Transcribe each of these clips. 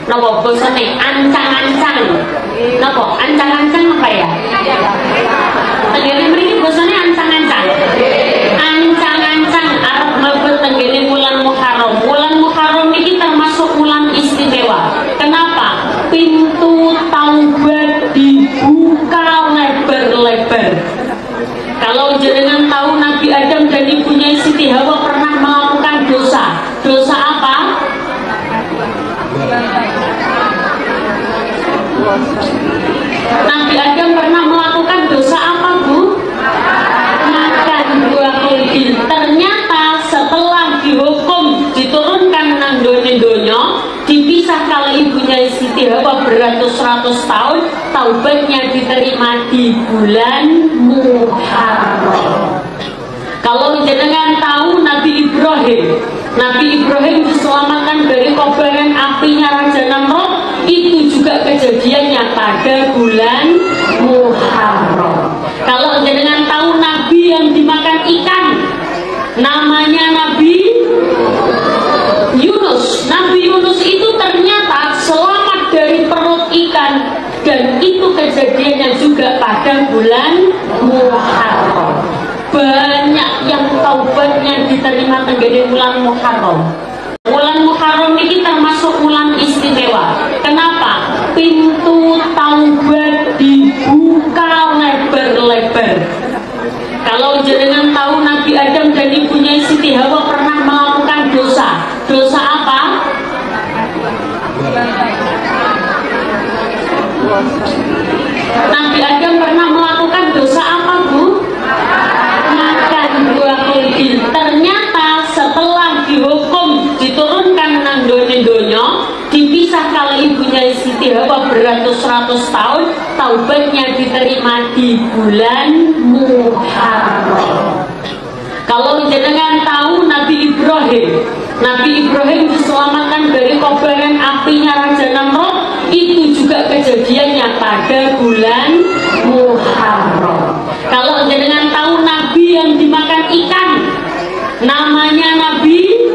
Napa bosone ancang-ancang? Napa ancang-ancang apa ya? Tenggene mriki bosone ancang-ancang. Ancang-ancang arep mlebet tenggene wulan Muharram. Wulan Muharram niki termasuk wulan istimewa. Kenapa? Pintu taubat dibuka lebar-lebar. Kalau jenengan tahu Nabi Adam dan ibunya Siti Hawa pernah melakukan dosa. Dosa apa? Nabi Adam pernah melakukan dosa apa, Bu? Makan buah kulkin. Ternyata setelah dihukum diturunkan nang donya, dipisah kalau ibunya Siti Hawa beratus-ratus tahun, taubatnya diterima di bulan Muharram. Kalau jenengan tahu Nabi Ibrahim diselamatkan dari kobaran apinya Raja Namrud, itu juga kejadiannya pada bulan Muharram. Kalau jenengan tahu Nabi yang dimakan ikan, namanya Nabi Yunus. Nabi Yunus itu ternyata selamat dari perut ikan, dan itu kejadiannya juga pada bulan Muharram. Banyak yang taubatnya diterima tenggene bulan Muharram. Bulan Muharram ini termasuk bulan istimewa. Kenapa? Pintu taubat dibuka lebar-lebar. Kalau jenengan tahu Nabi Adam dan ibunya Siti Hawa pernah melakukan dosa. Dosa apa? Nabi Adam pernah melakukan dosa apa, Bu? Makan buah kulkin. Ternyata setelah dihukum diturunkan nang donya, dipisah kalau ibunya Siti Hawa beratus-ratus tahun, taubatnya diterima di bulan Muharram. Kalau jenengan tahu Nabi Ibrahim diselamatkan dari kobaran apinya Raja Namrud, itu juga kejadiannya pada bulan Muharram. Kalau jenengan tahu Nabi yang dimakan ikan, namanya Nabi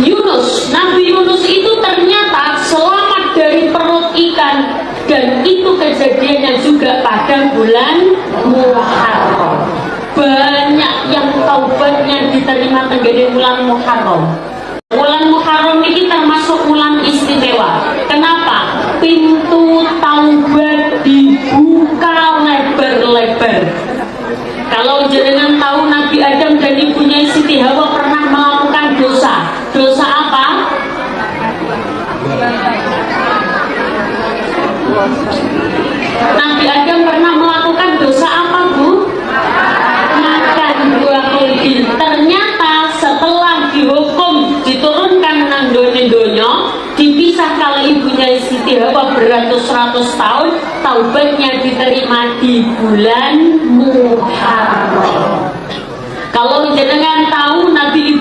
Yunus. Nabi Yunus itu ternyata selamat dari perut ikan, dan itu kejadiannya juga pada bulan Muharram. Banyak yang taubatnya diterima tenggene bulan Muharram. Bulan Muharram ini termasuk bulan istimewa. Kenapa? Pintu taubat dibuka lebar-lebar. Kalau jenengan tahu Nabi Adam dan ibunya Siti Hawa pernah melakukan dosa. Dosa apa? Nabi Adam pernah melakukan dosa apa, Bu? Makan buah kulkin. Ternyata setelah dihukum diturunkan nang donya, dipisah kalau ibunya Siti Hawa beratus-ratus tahun, taubatnya diterima di bulan Muharram. Kalau jenengan tahu Nabi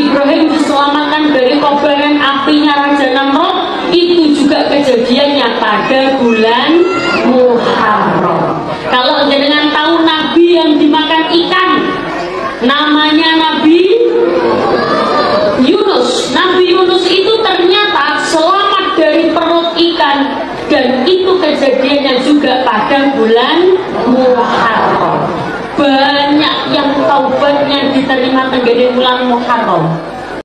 Ibrahim diselamatkan dari kobaran apinya Raja Namrud, itu juga kejadiannya pada bulan Muharram. Kalau jenengan tahu Nabi yang dimakan ikan, namanya Nabi Yunus. Nabi Yunus itu ternyata selamat dari perut ikan, dan itu kejadiannya juga pada bulan Muharram. Banyak yang taubatnya diterima tenggene bulan Muharram.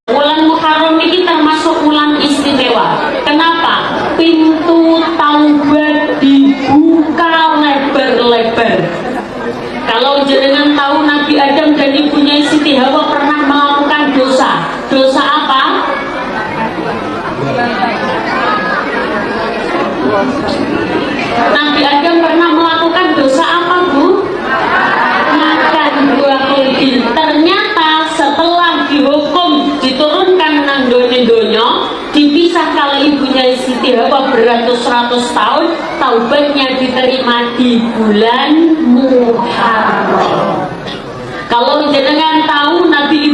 Bulan Muharram ini termasuk bulan istimewa. Kenapa? Pintu taubat dibuka lebar-lebar. Kalau jenengan tahu Nabi Adam dan ibunya Siti Hawa pernah melakukan dosa. Dosa apa? Nabi Adam pernah melakukan dosa apa, Bu? Makan buah kulkin. Ternyata setelah dihukum diturunkan nang donya, dipisah kalau ibunya Siti Hawa beratus-ratus tahun, taubatnya diterima di bulan Muharram. Kalau jenengan tahu Nabi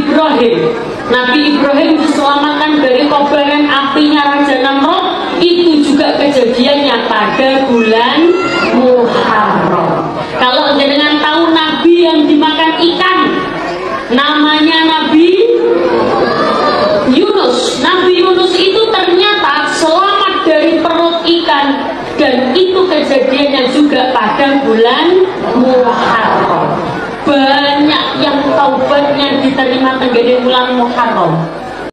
Ibrahim diselamatkan dari kobaran apinya Raja Namrud, itu juga kejadiannya pada bulan Muharram. Kalau jenengan tahu Nabi yang dimakan ikan, namanya Nabi Yunus. Nabi Yunus itu kejadiannya juga pada bulan Muharram. Banyak yang taubatnya diterima tenggene bulan Muharram.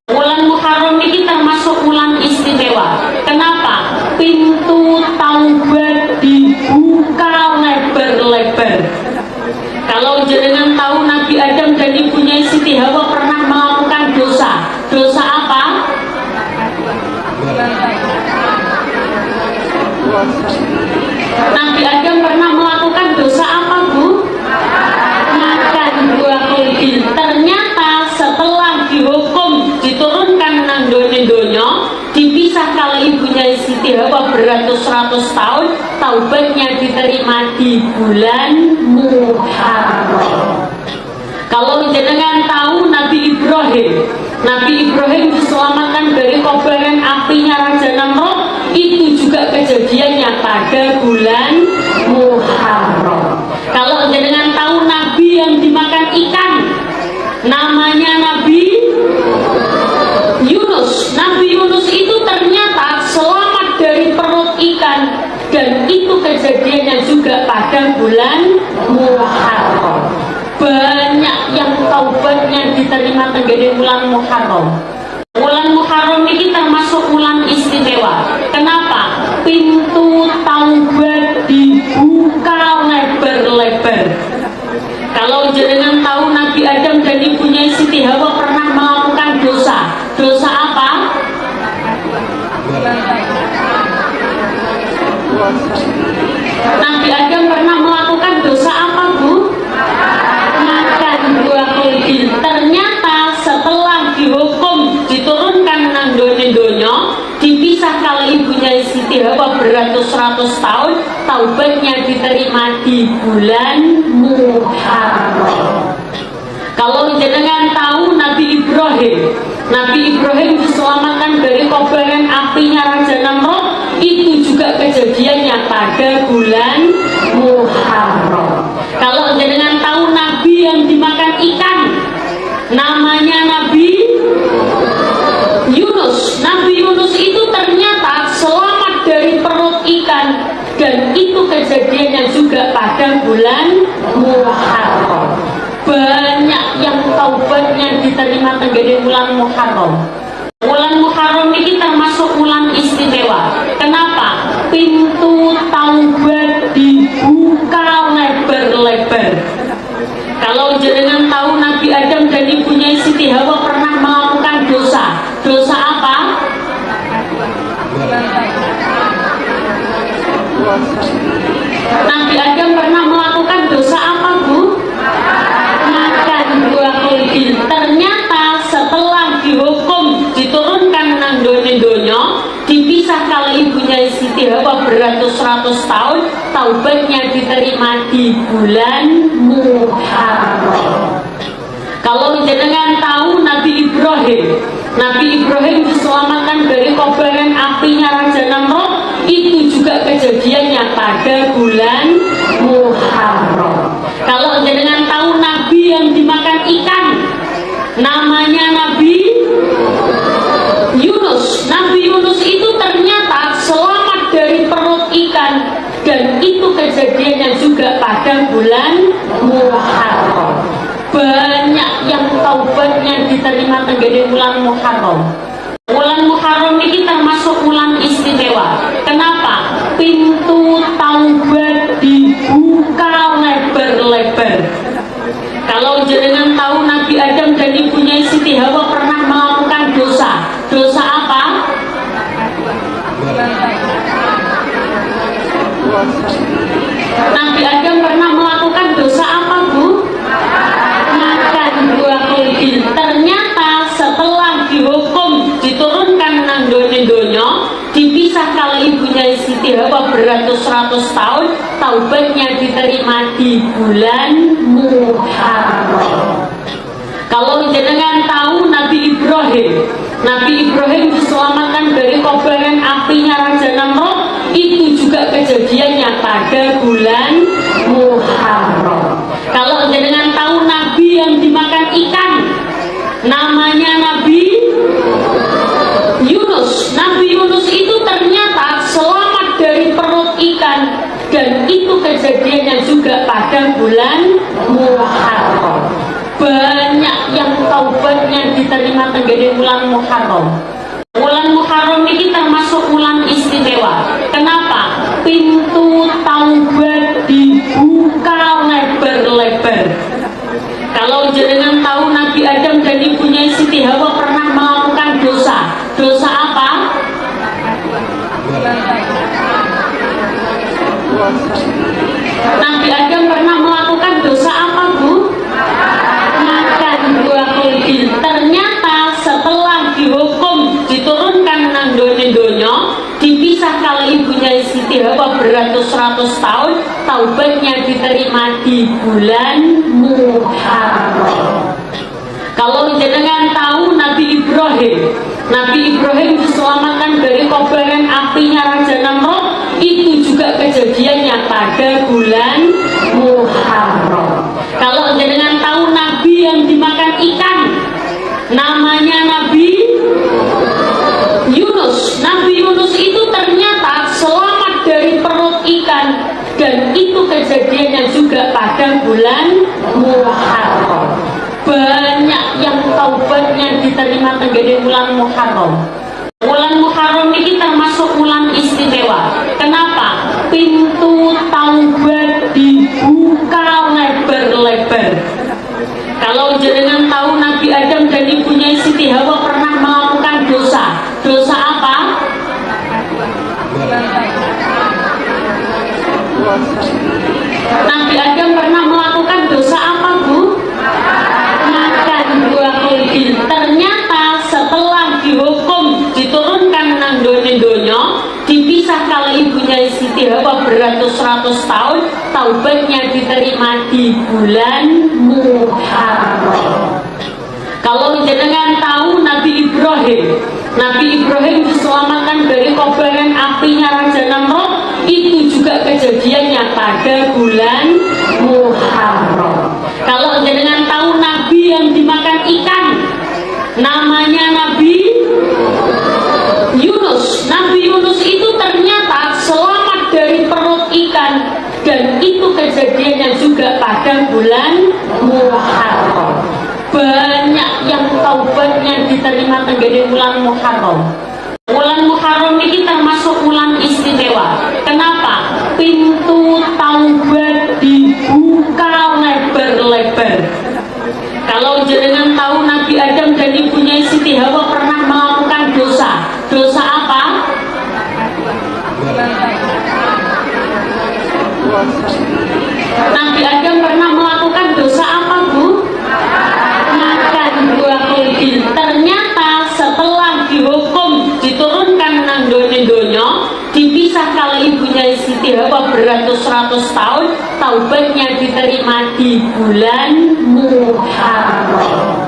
Bulan Muharram ini termasuk bulan istimewa. Kenapa? Pintu taubat dibuka lebar-lebar. Kalau jenengan tahu Nabi Adam dan ibunya Siti Hawa pernah melakukan dosa. Dosa apa? Nabi Adam pernah melakukan dosa apa, Bu? Makan buah kulkin. Ternyata setelah dihukum diturunkan nang donya, dipisah kali ibunya Siti Hawa beratus-ratus tahun, taubatnya diterima di bulan Muharram. Kalau jenengan tahu Nabi Ibrahim diselamatkan dari kobaran apinya Raja Namrud, itu juga kejadiannya pada bulan Muharram. Kalau jenengan tahu Nabi yang dimakan ikan, namanya Nabi Yunus. Nabi Yunus itu ternyata selamat dari perut ikan, dan itu kejadiannya juga pada bulan Muharram. Banyak yang taubatnya diterima tenggene bulan Muharram. Bulan Muharram ini termasuk bulan istimewa. Kenapa? Pintu taubat dibuka lebar-lebar. Kalau jenengan tahu Nabi Adam dan ibunya Siti Hawa pernah melakukan dosa. Dosa apa? Nabi Adam pernah melakukan dosa apa, Bu? Makan buah kulkin. Ternyata setelah dihukum diturunkan nang donya, dipisah kali ibunya Siti Hawa beratus-ratus tahun, taubatnya diterima di bulan Muharram. Kalau jenengan tahu Nabi Ibrahim diselamatkan dari kobaran apinya Raja Namrud, itu juga kejadiannya pada bulan Muharram. Kalau jenengan tahu Nabi yang dimakan ikan, namanya Nabi Yunus. Nabi Yunus itu ternyata selamat dari perut ikan, dan itu kejadiannya juga pada bulan Muharram. Banyak yang taubatnya diterima tenggene bulan Muharram. Bulan Muharram ini termasuk bulan istimewa. Kenapa? Pintu taubat dibuka lebar-lebar. Kalau jenengan tahu Nabi Adam dan ibunya Siti Hawa pernah melakukan dosa. Dosa apa? Nabi Adam pernah melakukan dosa apa, Bu? Makan buah kulkin. Ternyata setelah dihukum diturunkan nang donya, dipisah kali ibunya Siti Hawa beratus-ratus tahun, taubatnya diterima di bulan Muharram. Kalau jenengan tahu Nabi Ibrahim diselamatkan dari kobaran apinya Raja Namrud, itu juga kejadiannya pada bulan Muharram. Kalau jenengan tahu Nabi yang dimakan ikan, namanya Nabi Yunus. Nabi Yunus itu ternyata selamat dari perut ikan, dan itu kejadiannya juga pada bulan Muharram. Banyak yang taubatnya diterima tenggene bulan Muharram. Bulan Muharram ini termasuk bulan istimewa. Kenapa? Pintu taubat dibuka lebar-lebar. Kalau jenengan tahu Nabi Adam dan ibunya Siti Hawa pernah melakukan dosa. Dosa apa? Nabi Adam pernah melakukan dosa apa, Bu? Makan buah kulkin. Ternyata setelah dihukum diturunkan nang donya, dipisah kali ibunya Siti Hawa beratus-ratus tahun, taubatnya diterima di bulan Muharram. Kalau jenengan tahu Nabi Ibrahim diselamatkan dari kobaran apinya Raja Namrud, itu juga kejadiannya pada bulan Muharram. Kalau jenengan tahu Nabi yang dimakan ikan, namanya Nabi Yunus. Nabi Yunus itu ternyata selamat dari perut ikan, kejadian yang juga pada bulan Muharram. Banyak yang taubatnya diterima tenggene bulan Muharram. Bulan Muharram ini termasuk bulan istimewa. Kenapa? Pintu taubat dibuka lebar-lebar. Kalau jenengan tahu Nabi Adam dan ibunya Siti Hawa pernah melakukan dosa. Dosa apa? Nabi Adam pernah melakukan dosa apa, Bu? Makan buah kulin. Ternyata setelah dihukum diturunkan nang donya, dipisah kalau ibunya Siti Hawa beratus-ratus tahun, taubatnya diterima di bulan Muharram. Kalau jenengan tahu Nabi Ibrahim diselamatkan dari kobaran apinya Raja Namrud, itu juga kejadiannya pada bulan Muharram. Kalau jenengan tahu Nabi yang dimakan ikan, namanya Nabi Yunus. Nabi Yunus itu ternyata selamat dari perut ikan, dan itu kejadiannya juga pada bulan Muharram. Banyak yang taubatnya diterima tenggene bulan Muharram. Bulan Muharram ini termasuk bulan istimewa. Kenapa? Pintu taubat dibuka lebar-lebar. Kalau jenengan tahu Nabi Adam dan ibunya Siti Hawa pernah melakukan dosa. Dosa apa? Nabi Adam pernah melakukan dosa apa, Bu? Makan buah kulin. Ternyata setelah dihukum diturunkan nang donya, dipisah kalau ibunya Siti Hawa beratus-ratus tahun, taubatnya diterima di bulan Muharram. Kalau jenengan tahu Nabi Ibrahim diselamatkan dari kobaran apinya Raja Namrud, itu juga kejadiannya pada bulan Muharram. Kalau jenengan tahu Nabi yang dimakan ikan, namanya Nabi Yunus. Nabi Yunus itu ternyata selamat dari perut ikan, dan itu kejadiannya juga pada bulan Muharram. Banyak yang taubatnya diterima tenggene bulan Muharram. Bulan Muharram ini termasuk bulan istimewa. Kenapa? Pintu taubat dibuka lebar-lebar. Kalau jenengan tahu Nabi Adam dan ibunya Siti Hawa pernah melakukan dosa. Dosa apa? Nabi Adam pernah melakukan dosa apa, Bu? Makan buah kulin. Ternyata setelah dihukum diturunkan nang donya, dipisah kalau ibunya Siti Hawa beratus-ratus tahun, taubatnya diterima di bulan Muharram.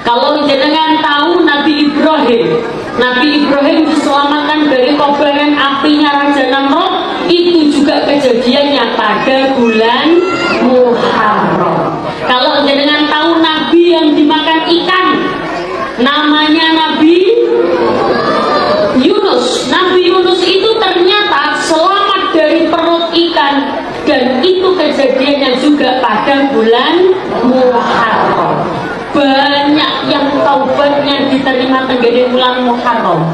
Kalau jenengan tahu Nabi Ibrahim diselamatkan dari kobaran apinya Raja Namrud, itu juga kejadiannya pada bulan Muharram. Kalau jenengan tahu Nabi yang dimakan ikan, namanya Nabi Yunus. Nabi Yunus itu ternyata selamat dari perut ikan, dan itu kejadiannya juga pada bulan Muharram. Banyak yang taubatnya diterima tenggene bulan Muharram.